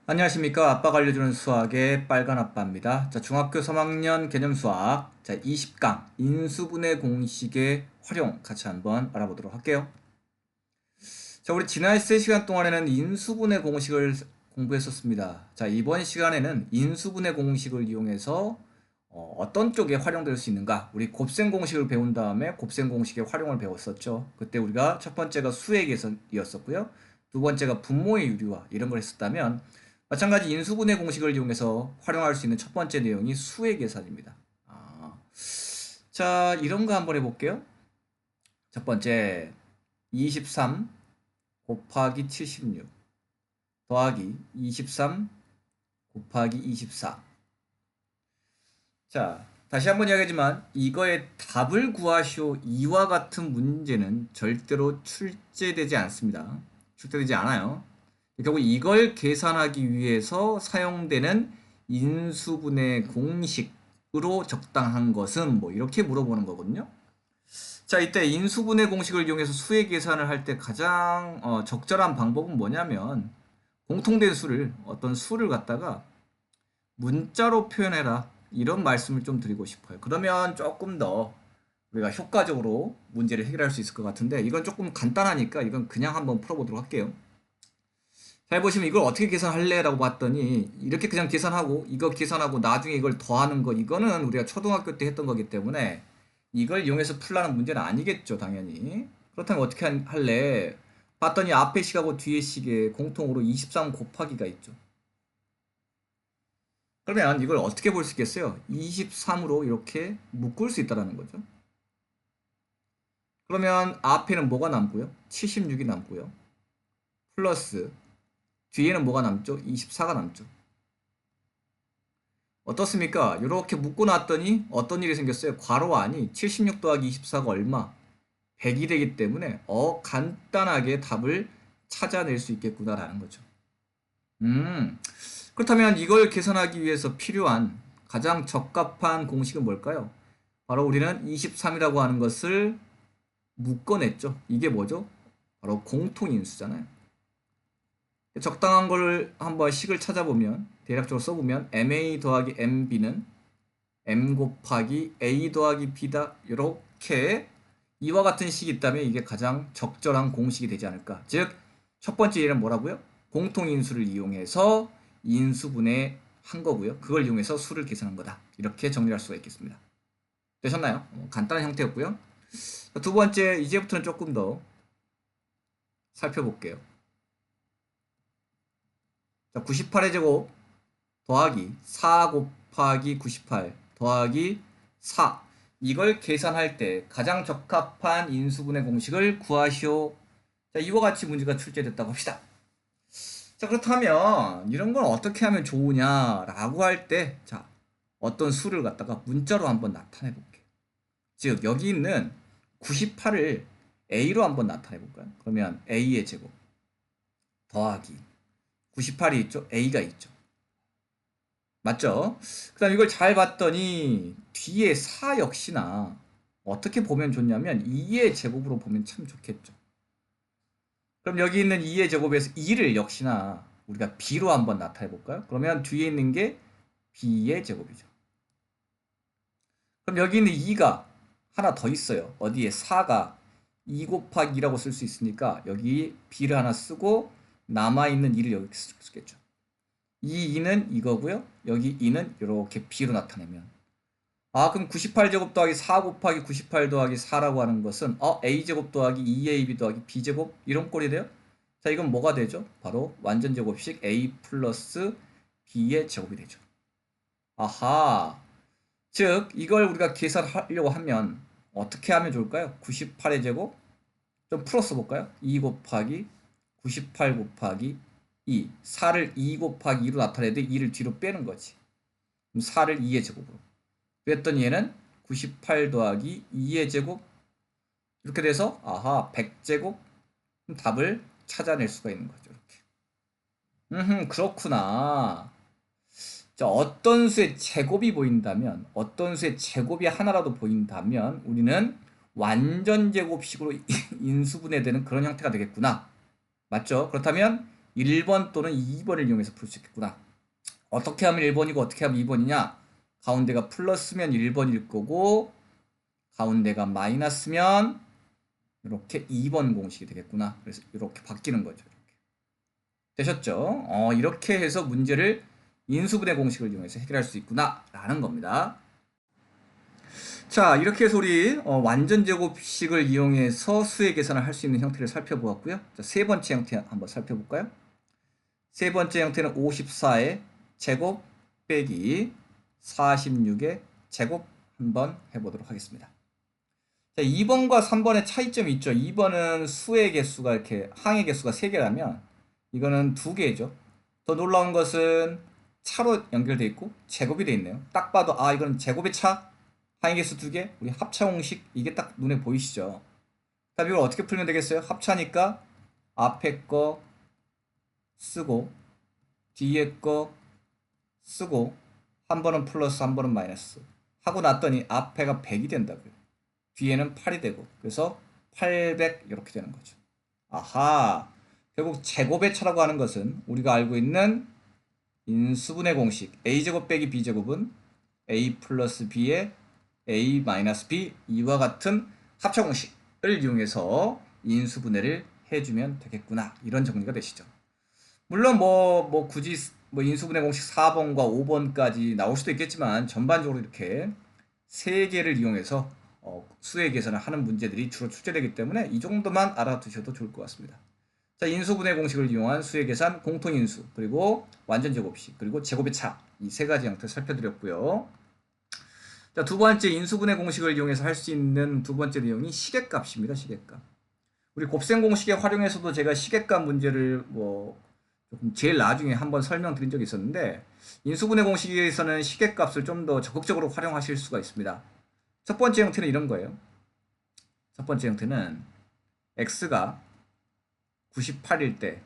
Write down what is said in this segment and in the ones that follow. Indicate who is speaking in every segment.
Speaker 1: 안녕하십니까. 아빠가 알려주는 수학의 빨간 아빠입니다. 자, 중학교 3학년 개념 수학. 자, 20강 인수분해 공식의 활용 같이 한번 알아보도록 할게요. 자, 우리 지난 3시간 동안에는 인수분해 공식을 공부했었습니다. 자, 이번 시간에는 인수분해 공식을 이용해서 떤 쪽에 활용될 수 있는가? 우리 곱셈 공식을 배운 다음에 곱셈 공식의 활용을 배웠었죠. 그때 우리가 첫 번째가 수의 계산이었었고요. 두 번째가 분모의 유리화 이런 걸 했었다면 마찬가지 인수분해 공식을 이용해서 활용할 수 있는 첫 번째 내용이 수의 계산입니다. 자, 이런 거 한번 해볼게요. 첫 번째, 23 곱하기 76 더하기 23 곱하기 24. 자, 다시 한번 이야기하지만 이거의 답을 구하시오 이와 같은 문제는 절대로 출제되지 않습니다. 출제되지 않아요. 결국 이걸 계산하기 위해서 사용되는 인수분해 공식으로 적당한 것은 뭐 이렇게 물어보는 거거든요. 자, 이때 인수분해 공식을 이용해서 수의 계산을 할 때 가장 적절한 방법은 뭐냐면 공통된 수를 어떤 수를 갖다가 문자로 표현해라 이런 말씀을 좀 드리고 싶어요. 그러면 조금 더 우리가 효과적으로 문제를 해결할 수 있을 것 같은데 이건 조금 간단하니까 이건 그냥 한번 풀어보도록 할게요. 잘 보시면 이걸 어떻게 계산할래? 라고 봤더니 이렇게 그냥 계산하고 이거 계산하고 나중에 이걸 더하는 거 이거는 우리가 초등학교 때 했던 거기 때문에 이걸 이용해서 풀라는 문제는 아니겠죠 당연히. 그렇다면 어떻게 할래? 봤더니 앞에 식하고 뒤에 식에 공통으로 23 곱하기가 있죠. 그러면 이걸 어떻게 볼 수 있겠어요? 23으로 이렇게 묶을 수 있다는 거죠. 그러면 앞에는 뭐가 남고요? 76이 남고요. 플러스 뒤에는 뭐가 남죠? 24가 남죠. 어떻습니까? 이렇게 묶고 놨더니 어떤 일이 생겼어요? 괄호 안이 76 더하기 24가 얼마? 100이 되기 때문에 간단하게 답을 찾아낼 수 있겠구나라는 거죠. 그렇다면 이걸 계산하기 위해서 필요한 가장 적합한 공식은 뭘까요? 바로 우리는 23이라고 하는 것을 묶어냈죠. 이게 뭐죠? 바로 공통인수잖아요. 적당한 걸 한번 식을 찾아보면 대략적으로 써보면 MA 더하기 MB는 M 곱하기 A 더하기 B다. 이렇게 이와 같은 식이 있다면 이게 가장 적절한 공식이 되지 않을까. 즉, 첫 번째 예는 뭐라고요? 공통인수를 이용해서 인수분해 한 거고요. 그걸 이용해서 수를 계산한 거다. 이렇게 정리할 수가 있겠습니다. 되셨나요? 간단한 형태였고요. 두 번째, 이제부터는 조금 더 살펴볼게요. 자, 98의 제곱 더하기 4 곱하기 98 더하기 4. 이걸 계산할 때 가장 적합한 인수분해 공식을 구하시오. 자, 이와 같이 문제가 출제됐다고 합시다. 자, 그렇다면 이런 건 어떻게 하면 좋으냐라고 할 때, 자, 어떤 수를 갖다가 문자로 한번 나타내 볼게요. 즉, 여기 있는 98을 A로 한번 나타내 볼까요? 그러면 A의 제곱 더하기 98이 있죠? A가 있죠. 맞죠? 그 다음 이걸 잘 봤더니 뒤에 4 역시나 어떻게 보면 좋냐면 2의 제곱으로 보면 참 좋겠죠. 그럼 여기 있는 2의 제곱에서 2를 역시나 우리가 B로 한번 나타내 볼까요? 그러면 뒤에 있는 게 B의 제곱이죠. 그럼 여기 있는 2가 하나 더 있어요. 어디에 4가 2 곱하기 2라고 쓸 수 있으니까 여기 B를 하나 쓰고 남아있는 2를 여기 쓰겠죠. 이 2는 이거고요. 여기 2는 이렇게 B로 나타내면 그럼 98제곱 더하기 4 곱하기 98 더하기 4라고 하는 것은 A제곱 더하기 2AB 더하기 B제곱 이런 꼴이 돼요? 자, 이건 뭐가 되죠? 바로 완전제곱식 A 플러스 B의 제곱이 되죠. 아하. 즉, 이걸 우리가 계산하려고 하면 어떻게 하면 좋을까요? 98의 제곱 좀 풀어서 볼까요? 2 곱하기 98 곱하기 2. 4를 2 곱하기 2로 나타내는데 2를 뒤로 빼는 거지. 그럼 4를 2의 제곱으로. 그랬더니 얘는 98 더하기 2의 제곱 이렇게 돼서 100제곱 답을 찾아낼 수가 있는 거죠. 이렇게. 그렇구나. 자, 어떤 수의 제곱이 보인다면 어떤 수의 제곱이 하나라도 보인다면 우리는 완전 제곱식으로 인수분해되는 그런 형태가 되겠구나. 맞죠? 그렇다면 1번 또는 2번을 이용해서 풀 수 있겠구나. 어떻게 하면 1번이고 어떻게 하면 2번이냐? 가운데가 플러스면 1번일 거고 가운데가 마이너스면 이렇게 2번 공식이 되겠구나. 그래서 이렇게 바뀌는 거죠. 이렇게. 되셨죠? 이렇게 해서 문제를 인수분해 공식을 이용해서 해결할 수 있구나 라는 겁니다. 자, 이렇게 해서 우리 완전제곱식을 이용해서 수의 계산을 할 수 있는 형태를 살펴보았고요. 자, 세 번째 형태 한번 살펴볼까요? 세 번째 형태는 54의 제곱 빼기 46의 제곱 한번 해보도록 하겠습니다. 자, 2번과 3번의 차이점이 있죠. 2번은 수의 개수가 이렇게 항의 개수가 3개라면 이거는 2개죠. 더 놀라운 것은 차로 연결되어 있고 제곱이 되어 있네요. 딱 봐도 이건 제곱의 차, 항의 개수 2개, 우리 합차 공식 이게 딱 눈에 보이시죠. 그럼 이걸 어떻게 풀면 되겠어요? 합차니까 앞에 거 쓰고 뒤에 거 쓰고 한 번은 플러스 한 번은 마이너스 하고 났더니 앞에가 100이 된다고요. 뒤에는 8이 되고 그래서 800 이렇게 되는 거죠. 아하, 결국 제곱의 차라고 하는 것은 우리가 알고 있는 인수분해 공식 a제곱 빼기 b제곱은 a 플러스 b의 a 마이너스 b 이와 같은 합차 공식을 이용해서 인수분해를 해주면 되겠구나, 이런 정리가 되시죠. 물론 굳이 인수분해 공식 4번과 5번까지 나올 수도 있겠지만 전반적으로 이렇게 3개를 이용해서 수의 계산을 하는 문제들이 주로 출제되기 때문에 이 정도만 알아두셔도 좋을 것 같습니다. 자, 인수분해 공식을 이용한 수의 계산, 공통인수, 그리고 완전제곱식, 그리고 제곱의 차, 이 3가지 형태를 살펴드렸고요. 자, 두 번째 인수분해 공식을 이용해서 할 수 있는 두 번째 내용이 시계값입니다. 시계값. 우리 곱셈 공식에 활용해서도 제가 시계값 문제를 조금 제일 나중에 한번 설명드린 적이 있었는데, 인수분해 공식에서는 시계값을 좀 더 적극적으로 활용하실 수가 있습니다. 첫 번째 형태는 이런 거예요. 첫 번째 형태는 x가 98일 때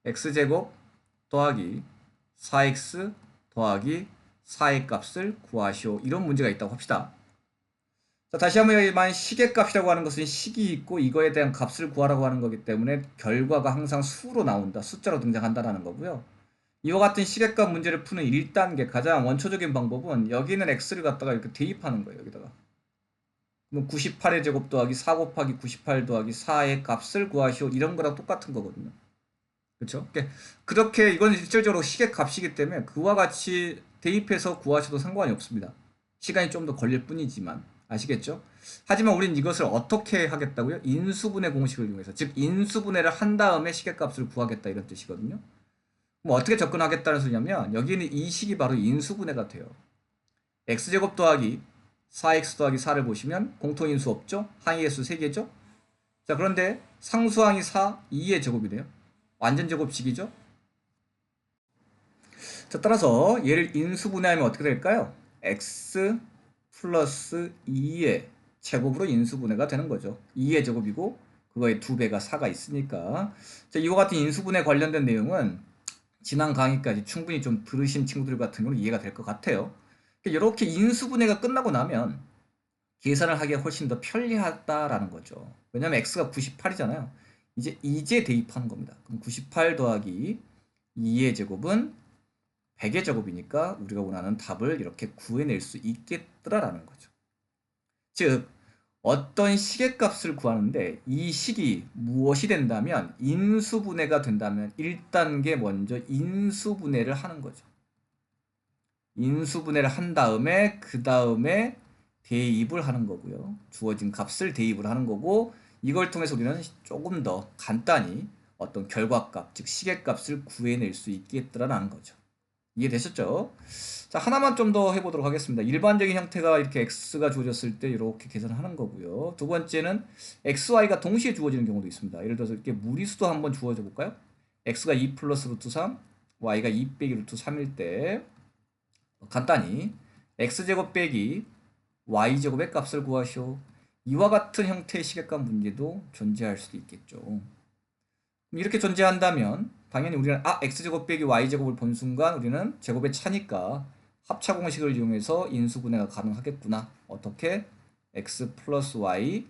Speaker 1: x제곱 더하기 4x 더하기 4의 값을 구하시오, 이런 문제가 있다고 합시다. 자, 다시 한번 여기만 시계값이라고 하는 것은 식이 있고 이거에 대한 값을 구하라고 하는 거기 때문에 결과가 항상 수로 나온다, 숫자로 등장한다는 거고요. 이와 같은 시계값 문제를 푸는 1단계 가장 원초적인 방법은 여기는 x를 갖다가 이렇게 대입하는 거예요. 여기다가. 그럼 98의 제곱 더하기 4 곱하기 98 더하기 4의 값을 구하시오, 이런 거랑 똑같은 거거든요. 그렇죠? 그렇게 이건 실질적으로 시계값이기 때문에 그와 같이 대입해서 구하셔도 상관이 없습니다. 시간이 좀 더 걸릴 뿐이지만. 아시겠죠? 하지만 우린 이것을 어떻게 하겠다고요? 인수분해 공식을 이용해서, 즉 인수분해를 한 다음에 시계값을 구하겠다, 이런 뜻이거든요. 그럼 어떻게 접근하겠다는 소리냐면 여기는 이 식이 바로 인수분해가 돼요. x제곱 더하기 4x 더하기 4를 보시면 공통인수 없죠? 항의 개수 3개죠? 자, 그런데 상수항이 4, 2의 제곱이네요. 완전제곱식이죠? 자, 따라서 얘를 인수분해하면 어떻게 될까요? x 플러스 2의 제곱으로 인수분해가 되는 거죠. 2의 제곱이고 그거의 2배가 4가 있으니까. 자, 이와 같은 인수분해 관련된 내용은 지난 강의까지 충분히 좀 들으신 친구들 같은 경우는 이해가 될 것 같아요. 이렇게 인수분해가 끝나고 나면 계산을 하기가 훨씬 더 편리하다라는 거죠. 왜냐하면 x가 98이잖아요. 이제 대입하는 겁니다. 그럼 98 더하기 2의 제곱은 100의 제곱이니까 우리가 원하는 답을 이렇게 구해낼 수 있겠더라라는 거죠. 즉 어떤 시계값을 구하는데 이 식이 무엇이 된다면, 인수분해가 된다면 1단계 먼저 인수분해를 하는 거죠. 인수분해를 한 다음에 그 다음에 대입을 하는 거고요. 주어진 값을 대입을 하는 거고, 이걸 통해서 우리는 조금 더 간단히 어떤 결과값, 즉 시계값을 구해낼 수 있겠더라라는 거죠. 이해되셨죠? 자, 하나만 좀 더 해보도록 하겠습니다. 일반적인 형태가 이렇게 x가 주어졌을 때 이렇게 계산을 하는 거고요. 두 번째는 x, y가 동시에 주어지는 경우도 있습니다. 예를 들어서 이렇게 무리수도 한번 주어져 볼까요? x가 2 플러스 루트 3, y가 2 빼기 루트 3일 때 간단히 x제곱 빼기 y제곱의 값을 구하시오, 이와 같은 형태의 시계값 문제도 존재할 수도 있겠죠. 이렇게 존재한다면 당연히 우리는 x제곱 빼기 y제곱을 본 순간 우리는 제곱의 차니까 합차 공식을 이용해서 인수분해가 가능하겠구나. 어떻게? x 플러스 y,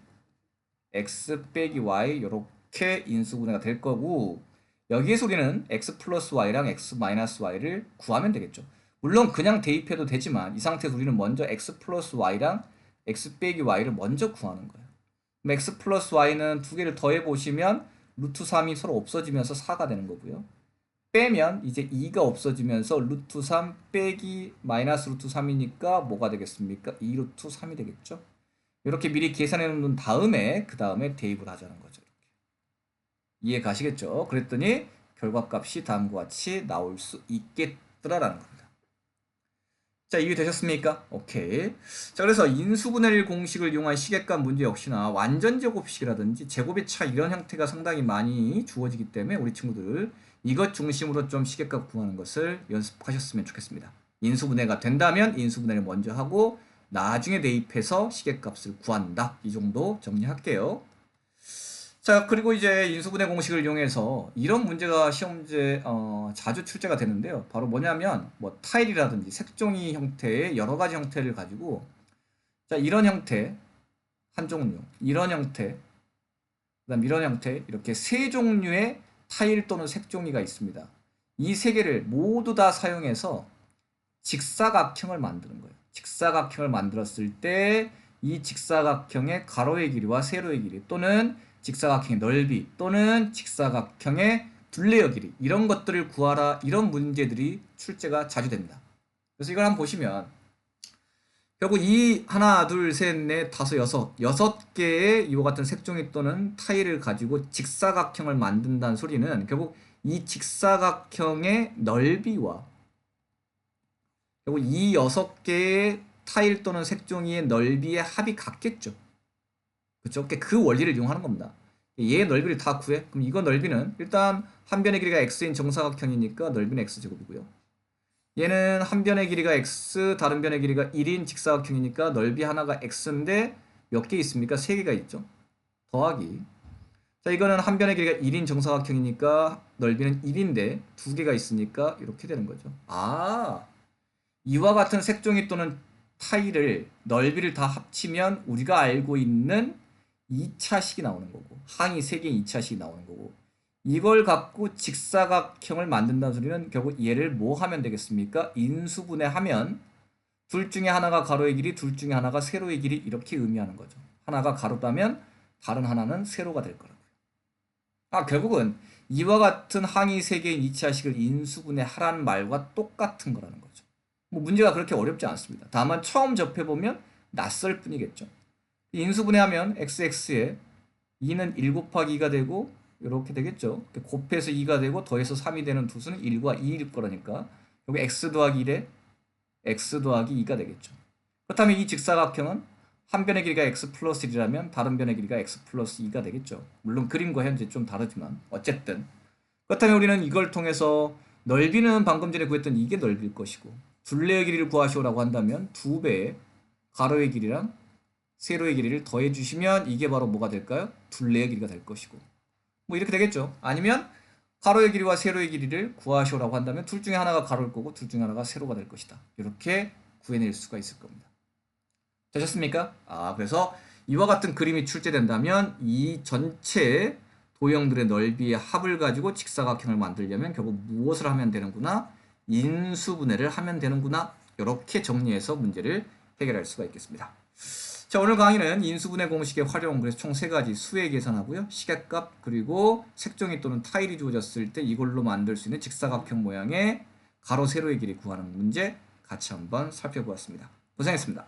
Speaker 1: x 빼기 y, 이렇게 이렇게 인수분해가 될 거고 여기에서 우리는 x 플러스 y랑 x 마이너스 y를 구하면 되겠죠. 물론 그냥 대입해도 되지만 이 상태에서 우리는 먼저 x 플러스 y랑 x 빼기 y를 먼저 구하는 거예요. 그럼 x 플러스 y는 두 개를 더해 보시면 루트 3이 서로 없어지면서 4가 되는 거고요. 빼면 이제 2가 없어지면서 루트 3 빼기 마이너스 루트 3이니까 뭐가 되겠습니까? 2 루트 3이 되겠죠. 이렇게 미리 계산해 놓은 다음에 그 다음에 대입을 하자는 거죠. 이해 가시겠죠? 그랬더니 결과값이 다음과 같이 나올 수 있겠더라라는 겁니다. 자, 이해되셨습니까? 오케이. 자, 그래서 인수분해를 공식을 이용한 시계값 문제 역시나 완전 제곱식이라든지 제곱의 차 이런 형태가 상당히 많이 주어지기 때문에 우리 친구들 이것 중심으로 좀 시계값 구하는 것을 연습하셨으면 좋겠습니다. 인수분해가 된다면 인수분해를 먼저 하고 나중에 대입해서 시계값을 구한다. 이 정도 정리할게요. 자, 그리고 이제 인수분해 공식을 이용해서 이런 문제가 시험 문제 자주 출제가 되는데요. 바로 뭐냐면 뭐 타일이라든지 색종이 형태의 여러 가지 형태를 가지고 자, 이런 형태 한 종류, 이런 형태, 그다음 이런 형태 이렇게 세 종류의 타일 또는 색종이가 있습니다. 이 세 개를 모두 다 사용해서 직사각형을 만드는 거예요. 직사각형을 만들었을 때 이 직사각형의 가로의 길이와 세로의 길이 또는 직사각형의 넓이 또는 직사각형의 둘레의 길이 이런 것들을 구하라 이런 문제들이 출제가 자주 됩니다. 그래서 이걸 한번 보시면 결국 이 하나 둘셋넷 다섯 여섯 개의 이와 같은 색종이 또는 타일을 가지고 직사각형을 만든다는 소리는 결국 이 직사각형의 넓이와 결국 이 6개의 타일 또는 색종이의 넓이의 합이 같겠죠. 그렇죠? 그 원리를 이용하는 겁니다. 얘의 넓이를 다 구해. 그럼 이거 넓이는 일단 한 변의 길이가 x인 정사각형이니까 넓이는 x제곱이고요. 얘는 한 변의 길이가 x, 다른 변의 길이가 1인 직사각형이니까 넓이 하나가 x인데 몇 개 있습니까? 3개가 있죠. 더하기. 자, 이거는 한 변의 길이가 1인 정사각형이니까 넓이는 1인데 2개가 있으니까 이렇게 되는 거죠. 아, 이와 같은 색종이 또는 타일을 넓이를 다 합치면 우리가 알고 있는 2차식이 나오는 거고 항이 3개인 2차식이 나오는 거고 이걸 갖고 직사각형을 만든다는 소리는 결국 얘를 뭐 하면 되겠습니까? 인수분해하면 둘 중에 하나가 가로의 길이, 둘 중에 하나가 세로의 길이 이렇게 의미하는 거죠. 하나가 가로다면 다른 하나는 세로가 될 거라고요. 아, 결국은 이와 같은 항이 3개인 2차식을 인수분해하라는 말과 똑같은 거라는 거죠. 뭐 문제가 그렇게 어렵지 않습니다. 다만 처음 접해보면 낯설 뿐이겠죠. 인수분해하면 xx에 2는 1 곱하기 2가 되고 이렇게 되겠죠. 곱해서 2가 되고 더해서 3이 되는 두 수는 1과 2일 거라니까 여기 x 더하기 1에 x 더하기 2가 되겠죠. 그렇다면 이 직사각형은 한 변의 길이가 x 플러스 1이라면 다른 변의 길이가 x 플러스 2가 되겠죠. 물론 그림과 현재 좀 다르지만 어쨌든 그렇다면 우리는 이걸 통해서 넓이는 방금 전에 구했던 이게 넓일 것이고 둘레의 길이를 구하시오라고 한다면 2배의 가로의 길이랑 세로의 길이를 더해 주시면 이게 바로 뭐가 될까요? 둘레의 길이가 될 것이고 뭐 이렇게 되겠죠. 아니면 가로의 길이와 세로의 길이를 구하시오라고 한다면 둘 중에 하나가 가로일 거고 둘 중에 하나가 세로가 될 것이다. 이렇게 구해낼 수가 있을 겁니다. 되셨습니까? 아, 그래서 이와 같은 그림이 출제된다면 이 전체 도형들의 넓이의 합을 가지고 직사각형을 만들려면 결국 무엇을 하면 되는구나? 인수분해를 하면 되는구나. 이렇게 정리해서 문제를 해결할 수가 있겠습니다. 자, 오늘 강의는 인수분해 공식의 활용, 그래서 총 3가지 수의 계산하고요. 시계값, 그리고 색종이 또는 타일이 주어졌을 때 이걸로 만들 수 있는 직사각형 모양의 가로, 세로의 길이 구하는 문제 같이 한번 살펴보았습니다. 고생했습니다.